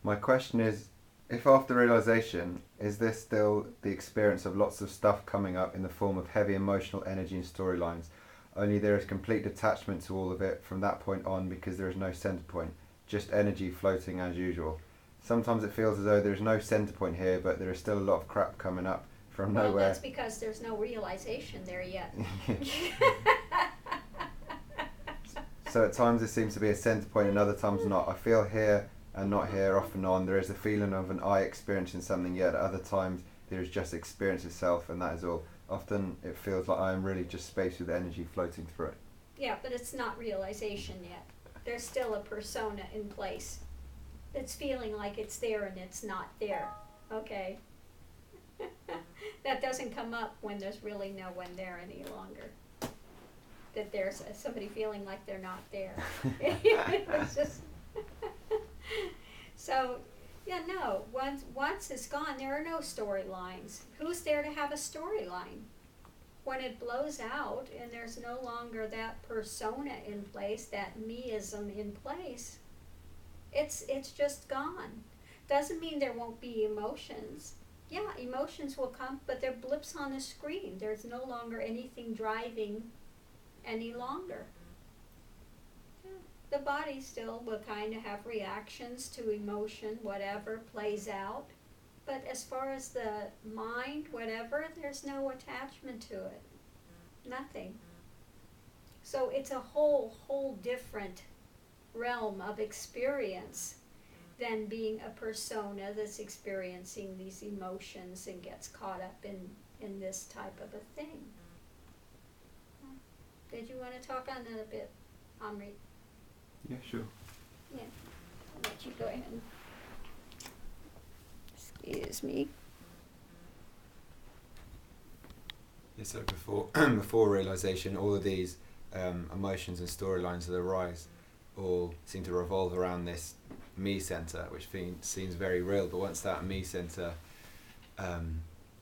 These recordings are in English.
My question is, if after realization, is this still the experience of lots of stuff coming up in the form of heavy emotional energy and storylines? Only there is complete detachment to all of it from that point on because there is no center point, just energy floating as usual. Sometimes it feels as though there is no center point here, but there is still a lot of crap coming up from Well, nowhere. that's because there's no realization there yet. So at times there seems to be a center point and other times not. I feel here and not here off and on. There is a feeling of an I experiencing something, yet at other times there is just experience itself and that is all. Often it feels like I am really just space with energy floating through it. Yeah, but it's not realization yet. There's still a persona in place that's feeling like it's there and it's not there. Okay? That doesn't come up when there's really no one there any longer. That there's somebody feeling like they're not there. It's just so, yeah, no. Once it's gone, there are no storylines. Who's there to have a storyline? When it blows out and there's no longer that persona in place, that meism in place, it's just gone. Doesn't mean there won't be emotions. Yeah, emotions will come, but they're blips on the screen. There's no longer anything driving any longer. The body still will kind of have reactions to emotion, whatever plays out. But as far as the mind, whatever, there's no attachment to it. Nothing. So it's a whole different realm of experience than being a persona that's experiencing these emotions and gets caught up in this type of a thing. Did you want to talk on that a bit, Omri? Yeah, sure. Yeah, I'll let you go ahead. Excuse me. Yeah, so before realization, all of these emotions and storylines that arise all seem to revolve around this me center, which seems very real. But once that me center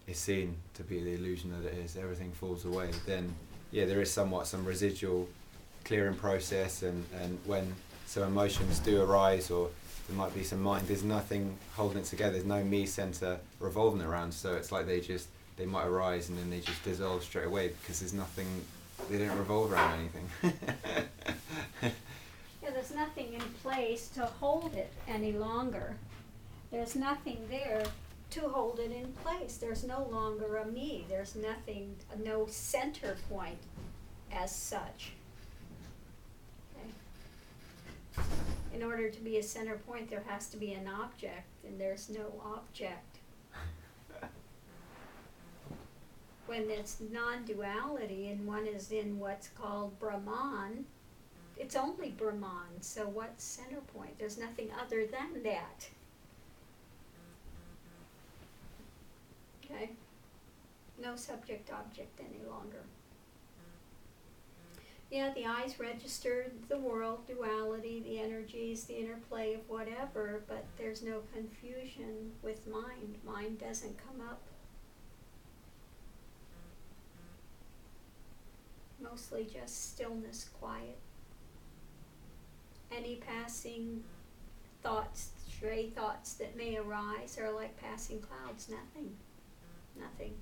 is seen to be the illusion that it is, everything falls away. Then, yeah, there is somewhat some residual clearing process, and when some emotions do arise, or there might be some mind, there's nothing holding it together. There's no me center revolving around. So it's like they might arise and then they just dissolve straight away because there's nothing. They don't revolve around anything. Yeah, there's nothing in place to hold it any longer. There's nothing there to hold it in place. There's no longer a me. There's nothing, no center point as such. Okay. In order to be a center point, there has to be an object, and there's no object. When it's non-duality and one is in what's called Brahman, it's only Brahman, so what's center point? There's nothing other than that. Okay? No subject-object any longer. Yeah, the eyes register the world, duality, the energies, the interplay of whatever, but there's no confusion with mind. Mind doesn't come up. Mostly just stillness, quiet. Any passing thoughts, stray thoughts that may arise are like passing clouds, nothing. Nothing.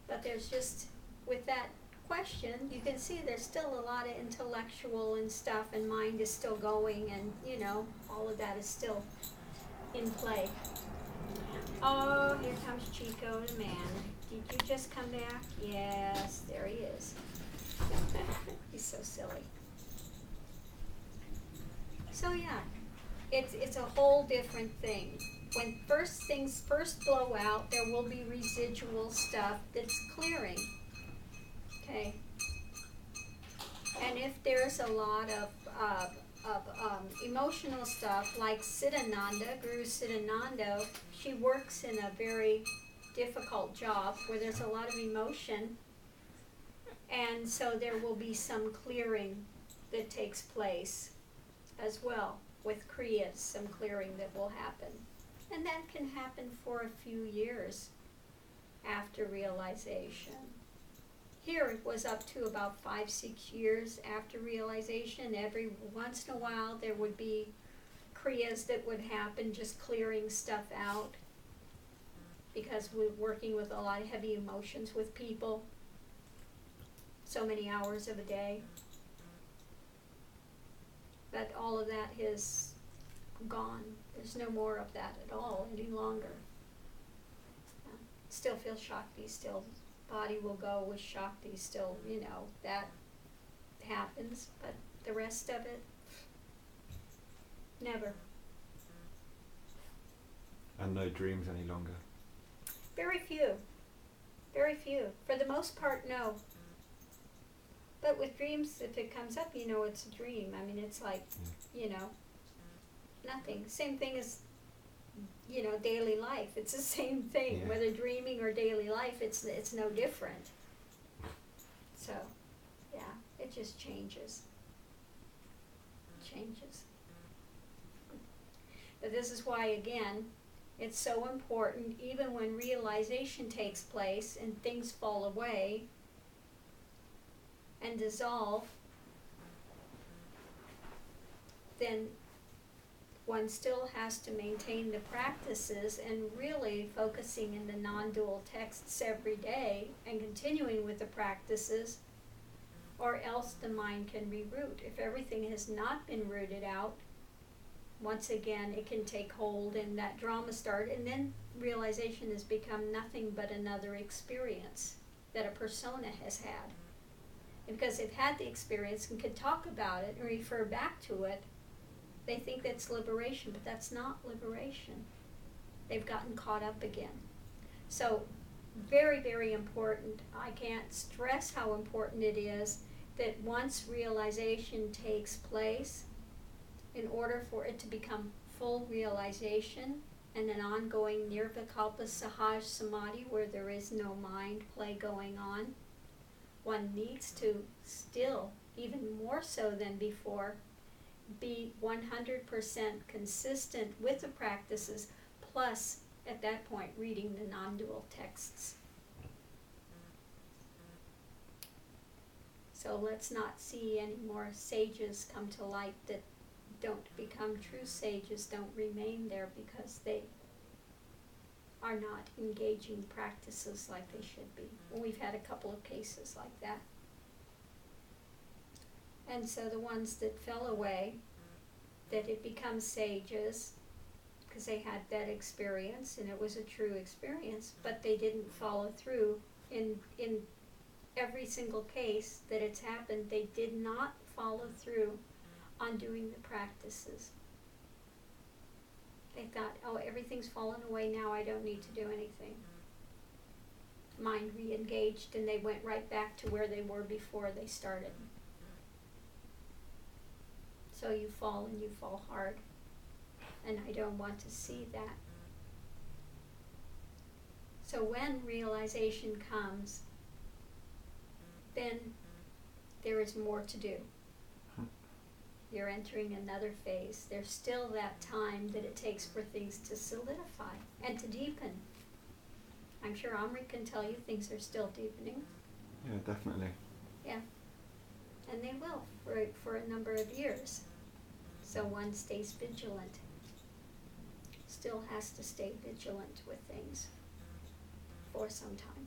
But there's just, with that question, you can see there's still a lot of intellectual and stuff, and mind is still going, and, you know, all of that is still in play. Oh, here comes Chico the man. Did you just come back? Yes, there he is. He's so silly. So yeah, it's a whole different thing. When things first blow out, there will be residual stuff that's clearing. Okay. And if there's a lot of emotional stuff, like Siddhananda, Guru Siddhananda, she works in a very difficult job where there's a lot of emotion, and so there will be some clearing that takes place as well with Kriyas, some clearing that will happen. And that can happen for a few years after realization. Here it was up to about 5-6 years after realization. Every once in a while there would be Kriyas that would happen, just clearing stuff out, because we're working with a lot of heavy emotions with people, so many hours of a day. But all of that is gone. There's no more of that at all any longer. Still feel Shakti, still body will go with Shakti, still, that happens, but the rest of it, never. And no dreams any longer? Very few. Very few. For the most part, no. But with dreams, if it comes up, it's a dream. I mean, it's like, nothing. Same thing as, daily life. It's the same thing. Yeah. Whether dreaming or daily life, it's no different. So, yeah, it just changes. Changes. But this is why, again, it's so important, even when realization takes place and things fall away and dissolve, then one still has to maintain the practices and really focusing in the non-dual texts every day and continuing with the practices, or else the mind can reroot. If everything has not been rooted out, once again it can take hold and that drama start, and then realization has become nothing but another experience that a persona has had. And because they've had the experience and can talk about it and refer back to it, they think that's liberation, but that's not liberation. They've gotten caught up again. So very, very important. I can't stress how important it is that once realization takes place, in order for it to become full realization and an ongoing nirvikalpa sahaj samadhi where there is no mind play going on, one needs to still, even more so than before, be 100% consistent with the practices, plus at that point reading the non-dual texts. So let's not see any more sages come to light that don't become true sages, don't remain there because they are not engaging practices like they should be. And we've had a couple of cases like that. And so the ones that fell away, that had become sages, because they had that experience and it was a true experience, but they didn't follow through in every single case that it's happened. They did not follow through on doing the practices. They thought, oh, everything's fallen away now, I don't need to do anything. Mind re-engaged and they went right back to where they were before they started. So you fall and you fall hard. And I don't want to see that. So when realization comes, then there is more to do. You're entering another phase. There's still that time that it takes for things to solidify and to deepen. I'm sure Amrit can tell you things are still deepening. Yeah, definitely. Yeah. And they will for a number of years. So one stays vigilant. Still has to stay vigilant with things for some time.